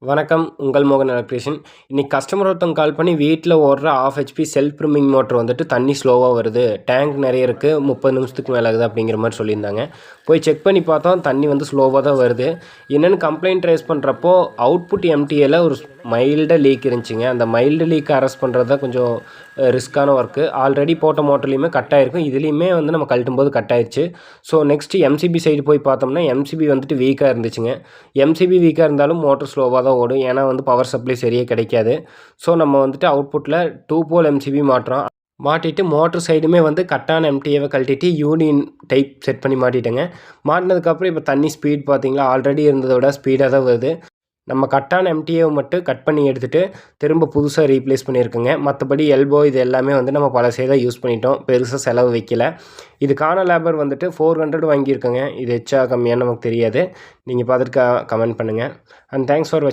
வணக்கம். உங்கள் மோகன் எலக்ட்ரீஷியன். இன்னைக்கு கஸ்டமர் ஒருத்தவங்க கால் பண்ணி வீட்டில் ஓடுற 1/2 ஹெச்பி செல்ஃப் ப்ரிமிங் மோட்டர் வந்துட்டு தண்ணி ஸ்லோவாக வருது, டேங்க் நிறைய இருக்குது, 30 நிமிஷத்துக்கு மேலே ஆகுது அப்படிங்கிற மாதிரி சொல்லியிருந்தாங்க. போய் செக் பண்ணி பார்த்தோம், தண்ணி வந்து ஸ்லோவாக தான் வருது. என்னென்னு கம்ப்ளைண்ட் ரைஸ் பண்ணுறப்போ அவுட்புட் எம்டிஏல ஒரு மைல்டாக லீக் இருந்துச்சுங்க. அந்த மைல்டு லீக்கை அரெஸ்ட் பண்ணுறது தான் கொஞ்சம் ரிஸ்க்கான ஒர்க்கு. ஆல்ரெடி போட்ட மோட்டர்லேயுமே கட் ஆகிருக்கும், இதுலேயுமே வந்து நம்ம கழட்டும் போது கட் ஆயிடுச்சு. ஸோ நெக்ஸ்ட்டு எம்சிபி சைடு போய் பார்த்தோம்னா எம்சிபி வந்துட்டு வீக்காக இருந்துச்சுங்க. எம்சிபி வீக்காக இருந்தாலும் மோட்டர் ஸ்லோவாக தான் ஓடும், ஏன்னா வந்து பவர் சப்ளை சரியாக கிடைக்காது. ஸோ நம்ம வந்துட்டு அவுட்புட்டில் 2 போல் எம்சிபி மாட்டுறோம். மாட்டிட்டு மோட்டர் சைடுமே வந்து கட்டான எம்டிஏவை கழட்டிட்டு யூனியன் டைப் செட் பண்ணி மாட்டிட்டேங்க. மாட்டினதுக்கப்புறம் இப்போ தண்ணி ஸ்பீட் பார்த்தீங்களா, ஆல்ரெடி இருந்ததை விட ஸ்பீடாக தான் வருது. நம்ம கட்டான எம்டிஏவை மட்டும் கட் பண்ணி எடுத்துகிட்டு திரும்ப புதுசாக ரீப்ளேஸ் பண்ணியிருக்கோங்க. மற்றபடி எல்போ இது எல்லாமே வந்து நம்ம பழசே தான் யூஸ் பண்ணிட்டோம், பெருசாக செலவு வைக்கல. இதுக்கான லேபர் வந்துட்டு 400 வாங்கியிருக்கோங்க. இது எச்சா கம்மியான்னு நமக்கு தெரியாது. நீங்கள் பார்த்துட்டு கமெண்ட் பண்ணுங்கள். And thanks for